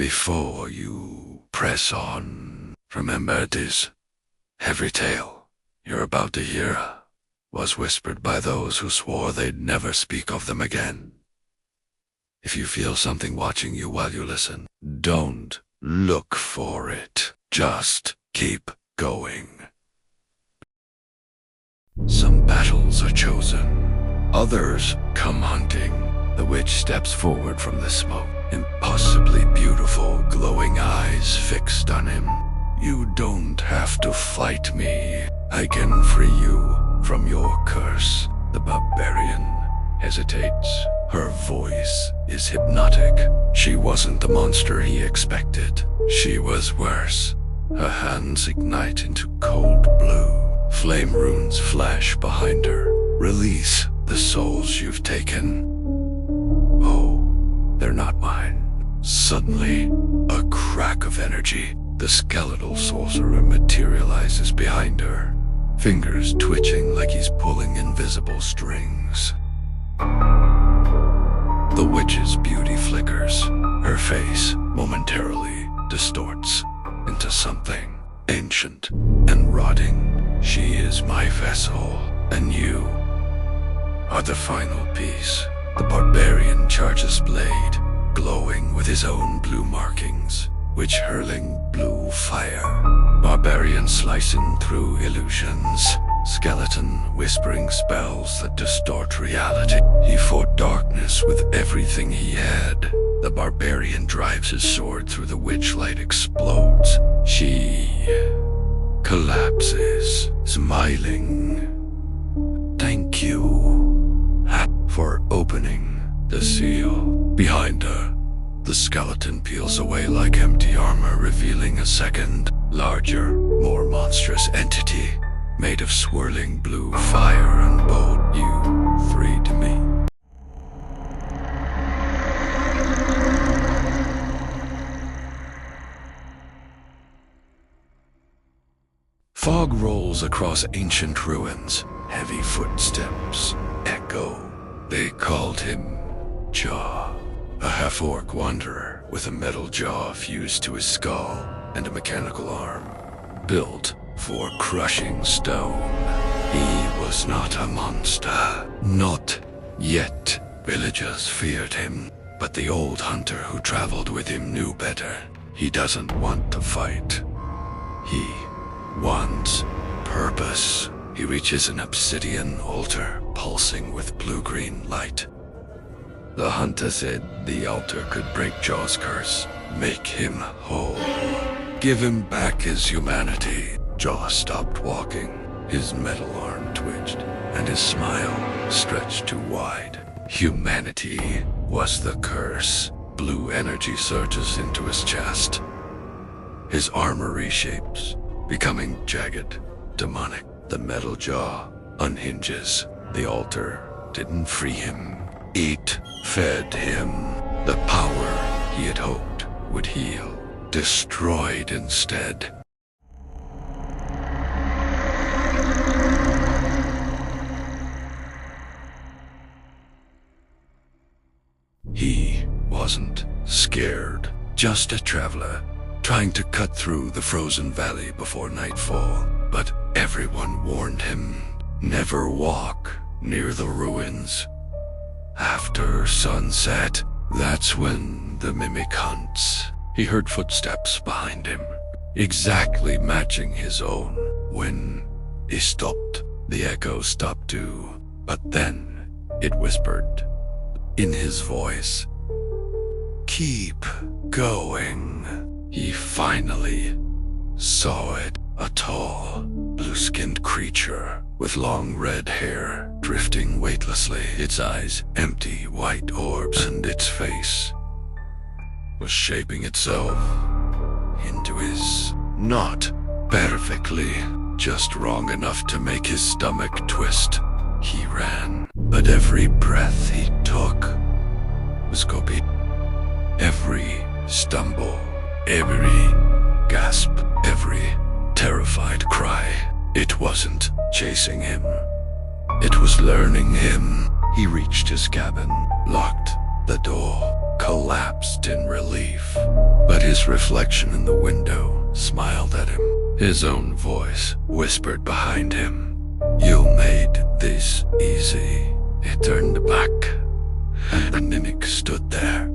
before you press on, remember this. Every tale you're about to hear was whispered by those who swore they'd never speak of them again. If you feel something watching you while you listen, don't look for it. Just keep going. Some battles are chosen. Others come hunting. The witch steps forward from the smoke, impossibly beautiful, glowing eyes fixed on him. You don't have to fight me. I can free you from your curse. The barbarian hesitates. Her voice is hypnotic. She wasn't the monster he expected. She was worse. Her hands ignite into cold blue. Flame runes flash behind her. Release the souls you've taken. Oh, they're not mine. Suddenly, a crack of energy. The skeletal sorcerer materializes behind her, fingers twitching like he's pulling invisible strings. The witch's beauty flickers. Her face momentarily distorts into something ancient and rotting. She is my vessel, and you are the final piece. The barbarian charges blade, glowing with his own blue markings, witch hurling blue fire. Barbarian slicing through illusions. Skeleton whispering spells that distort reality. He fought darkness with everything he had. The barbarian drives his sword through the witch. Light explodes. She collapses, smiling. Thank you for opening the seal. Behind her, the skeleton peels away like empty armor, revealing a second, larger, more monstrous entity, made of swirling blue fire and bold. You freed me. Fog rolls across ancient ruins. Heavy footsteps echo. They called him Jaw, a half-orc wanderer with a metal jaw fused to his skull and a mechanical arm, built for crushing stone. He was not a monster. Not yet. Villagers feared him, but the old hunter who traveled with him knew better. He doesn't want to fight. He wants purpose. He reaches an obsidian altar, pulsing with blue-green light. The hunter said the altar could break Jaw's curse, make him whole, give him back his humanity. Jaw stopped walking. His metal arm twitched, and his smile stretched too wide. Humanity was the curse. Blue energy surges into his chest. His armor reshapes, becoming jagged, demonic. The metal jaw unhinges. The altar didn't free him. It fed him. The power he had hoped would heal, destroyed instead. He wasn't scared, just a traveler, trying to cut through the frozen valley before nightfall. But everyone warned him, never walk near the ruins. After sunset, that's when the mimic hunts. He heard footsteps behind him, exactly matching his own. When he stopped, the echo stopped too. But then it whispered in his voice, "Keep going." He finally saw it. A tall, blue-skinned creature with long red hair drifting weightlessly, its eyes empty white orbs, and its face was shaping itself into his not perfectly, just wrong enough to make his stomach twist. He ran, but every breath he took was copied. Every stumble, every gasp, every terrified cry. It wasn't chasing him. It was learning him. He reached his cabin, locked the door, collapsed in relief. But His reflection in the window smiled at him. His own voice whispered behind him, "You made this easy." He turned back, and the mimic stood there,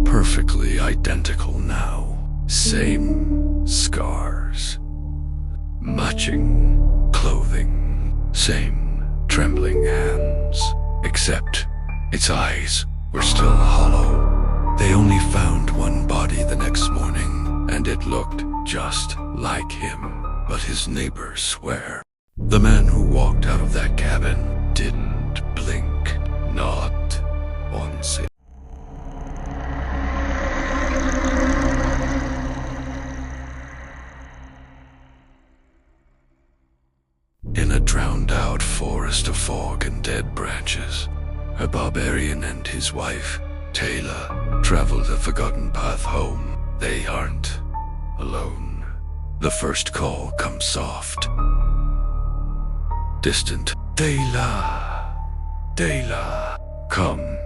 perfectly identical now. Same scars, matching clothing, same trembling hands, except its eyes were still hollow. They only found one body the next morning, and it looked just like him, but his neighbors swear the man who walked out of that cabin didn't blink, not once. In a drowned-out forest of fog and dead branches, a barbarian and his wife, Taylor, travel the forgotten path home. They aren't alone. The first call comes soft, distant. "Taylor, Taylor, come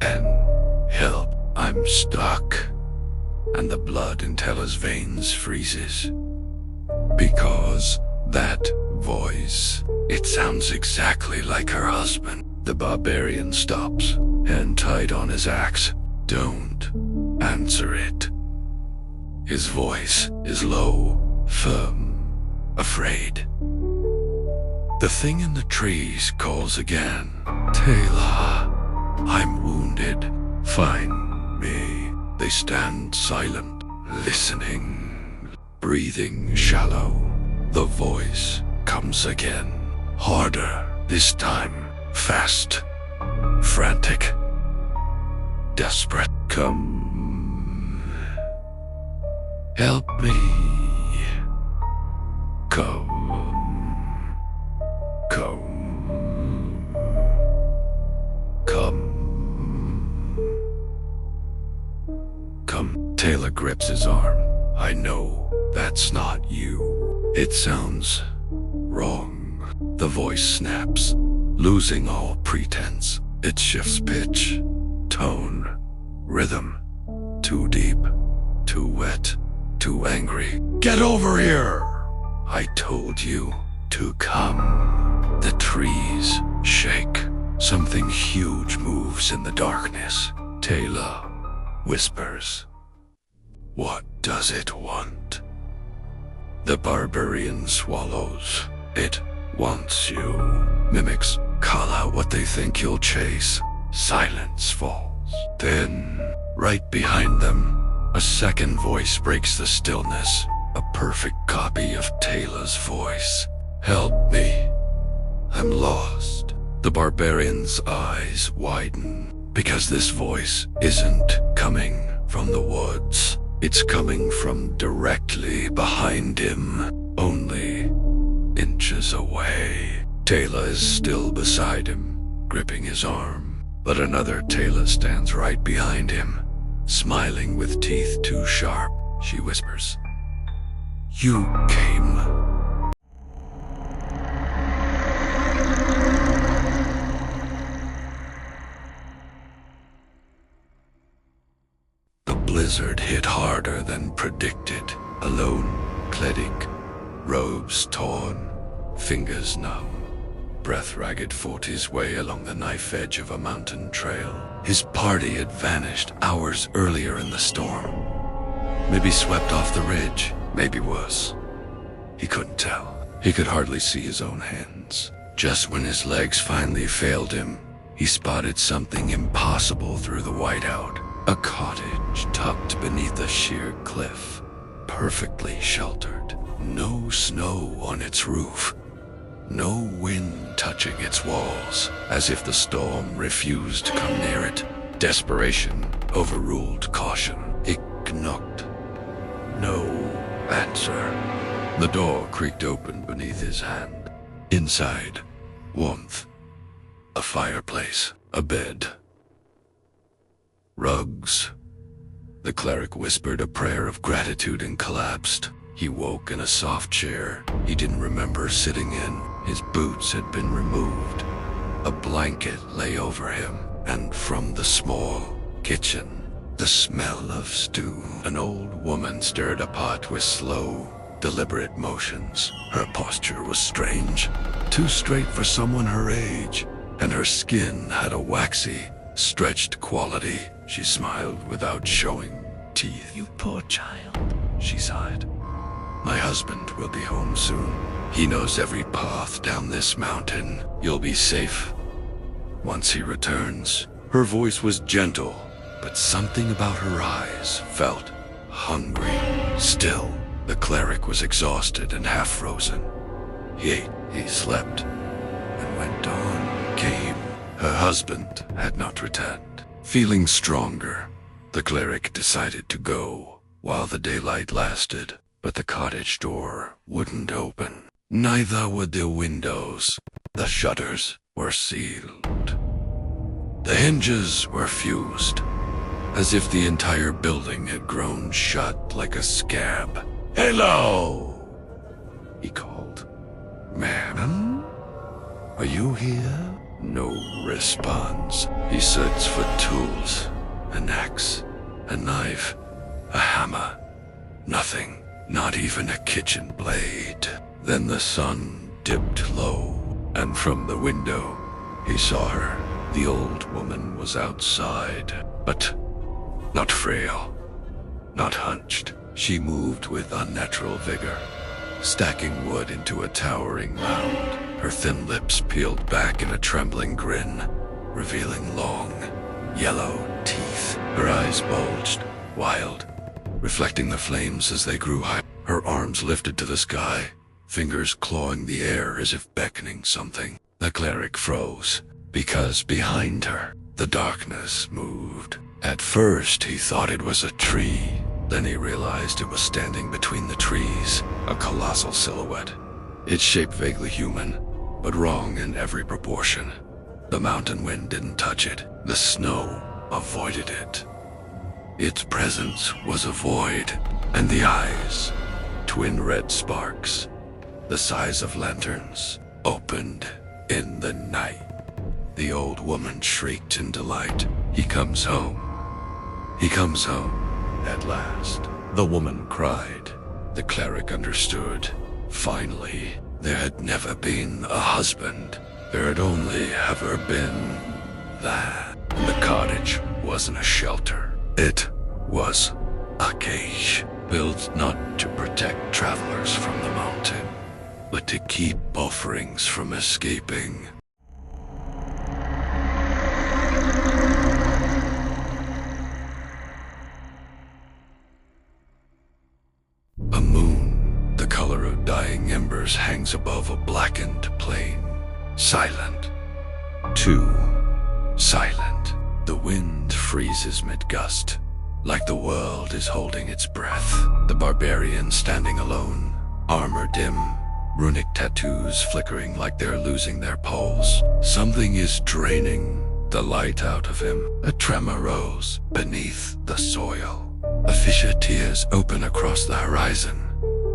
and help. I'm stuck." And the blood in Taylor's veins freezes. Because that voice, it sounds exactly like her husband. The barbarian stops, hand tied on his axe. "Don't answer it." His voice is low, firm, afraid. The thing in the trees calls again. "Taylor, I'm wounded. Find me." They stand silent, listening, breathing shallow. The voice comes again, harder this time, fast, frantic, desperate. "Come, help me. Come, come, come, come." Taylor grips his arm. "I know that's not you." It sounds wrong. The voice snaps, losing all pretense. It shifts pitch, tone, rhythm. Too deep, too wet, too angry. "Get over here! I told you to come." The trees shake. Something huge moves in the darkness. Taylor whispers, "What does it want?" The barbarian swallows. "It wants you." Mimics call out what they think you'll chase. Silence falls. Then, right behind them, a second voice breaks the stillness. A perfect copy of Taylor's voice. "Help me. I'm lost." The barbarian's eyes widen, because this voice isn't coming from the woods. It's coming from directly behind him, only inches away. Taylor is still beside him, gripping his arm, but another Taylor stands right behind him, smiling with teeth too sharp. She whispers, "You came." The blizzard hit harder than predicted. Alone, Kledig, robes torn, fingers numb. Breath Ragged fought his way along the knife edge of a mountain trail. His party had vanished hours earlier in the storm. Maybe swept off the ridge, maybe worse. He couldn't tell. He could hardly see his own hands. Just when his legs finally failed him, he spotted something impossible through the whiteout. A cottage tucked beneath a sheer cliff, perfectly sheltered. No snow on its roof. No wind touching its walls, as if the storm refused to come near it. Desperation overruled caution. It knocked. No answer. The door creaked open beneath his hand. Inside, warmth. A fireplace. A bed. Rugs. The cleric whispered a prayer of gratitude and collapsed. He woke in a soft chair he didn't remember sitting in. His boots had been removed. A blanket lay over him, and from the small kitchen, The smell of stew. An old woman stirred a pot with slow, deliberate motions. Her posture was strange, too straight for someone her age, and her skin had a waxy, stretched quality. She smiled without showing teeth. You poor child, She sighed. My husband will be home soon. He knows every path down this mountain. You'll be safe once he returns. Her voice was gentle, but something about her eyes felt hungry. Still, the cleric was exhausted and half frozen. He ate, he slept, and when dawn came, her husband had not returned. Feeling stronger, the cleric decided to go while the daylight lasted, but the cottage door wouldn't open. Neither would the windows. The shutters were sealed. The hinges were fused, as if the entire building had grown shut like a scab. "Hello!" he called. "Madam? Are you here?" No response. He searched for tools, an axe, a knife, a hammer. Nothing, not even a kitchen blade. Then the sun dipped low, and from the window, he saw her. The old woman was outside, but not frail, not hunched. She moved with unnatural vigor, stacking wood into a towering mound. Her thin lips peeled back in a trembling grin, revealing long, yellow teeth. Her eyes bulged, wild, reflecting the flames as they grew high. Her arms lifted to the sky, fingers clawing the air as if beckoning something. The cleric froze, because behind her, the darkness moved. At first, he thought it was a tree. Then he realized it was standing between the trees, a colossal silhouette. Its shape vaguely human, but wrong in every proportion. The mountain wind didn't touch it. The snow avoided it. Its presence was a void, and the eyes, twin red sparks, the size of lanterns, opened in the night. The old woman shrieked in delight. "He comes home. He comes home, at last," the woman cried. The cleric understood. Finally, there had never been a husband. There had only ever been that. And the cottage wasn't a shelter. It was a cage, built not to protect travelers from the mountain, but to keep offerings from escaping. A moon, the color of dying embers, hangs above a blackened plain. Silent. Too silent. The wind freezes mid-gust, like the world is holding its breath. The barbarian standing alone, armor dim, runic tattoos flickering like they're losing their pulse. Something is draining the light out of him. A tremor rose beneath the soil. A fissure tears open across the horizon,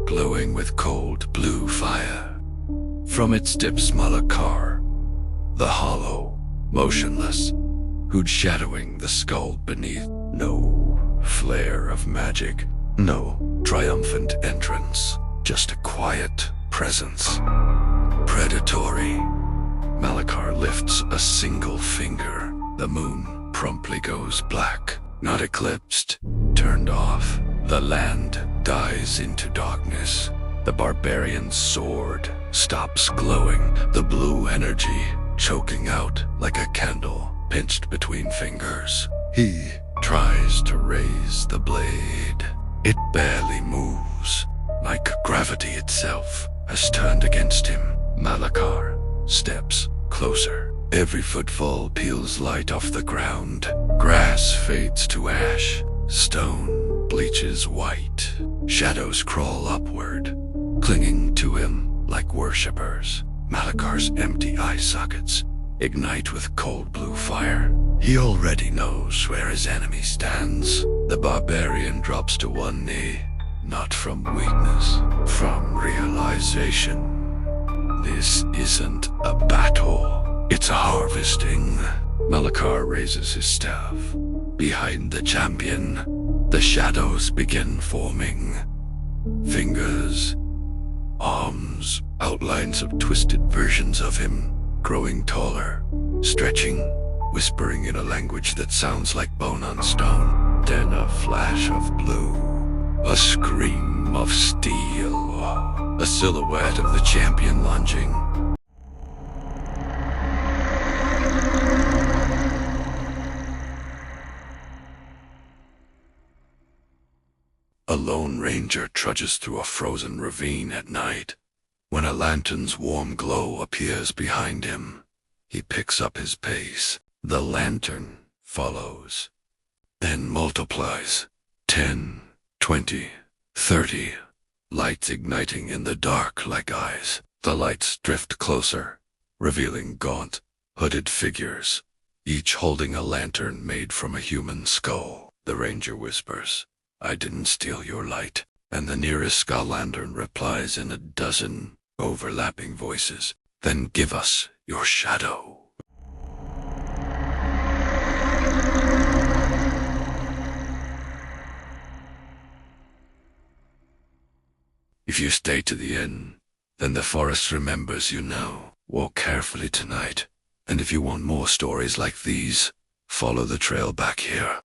glowing with cold blue fire. From it dips Malakar, the hollow, motionless, hood shadowing the skull beneath. No flare of magic, no triumphant entrance, just a quiet presence. Predatory. Malakar lifts a single finger. The moon promptly goes black, not eclipsed, turned off. The land dies into darkness. The barbarian's sword stops glowing, the blue energy choking out like a candle pinched between fingers. He tries to raise the blade. It barely moves, like gravity itself has turned against him. Malakar steps closer. Every footfall peels light off the ground. Grass fades to ash. Stone bleaches white. Shadows crawl upward, clinging to him like worshippers. Malakar's empty eye sockets ignite with cold blue fire. He already knows where his enemy stands. The barbarian drops to one knee, not from weakness, from realization. This isn't a battle, it's a harvesting. Malakar raises his staff, Behind the champion, the shadows begin forming. Fingers, arms, outlines of twisted versions of him, growing taller, stretching, whispering in a language that sounds like bone on stone. Then a flash of blue, a scream of steel, a silhouette of the champion lunging. A lone ranger trudges through a frozen ravine at night. When a lantern's warm glow appears behind him, he picks up his pace. The lantern follows, then multiplies. 10, 20, 30. Lights igniting in the dark like eyes. The lights drift closer, revealing gaunt, hooded figures, each holding a lantern made from a human skull. The ranger whispers, "I didn't steal your light," and the nearest skull lantern replies in a dozen overlapping voices, "Then give us your shadow." If you stay to the end, then the forest remembers you now. Walk carefully tonight, and if you want more stories like these, follow the trail back here.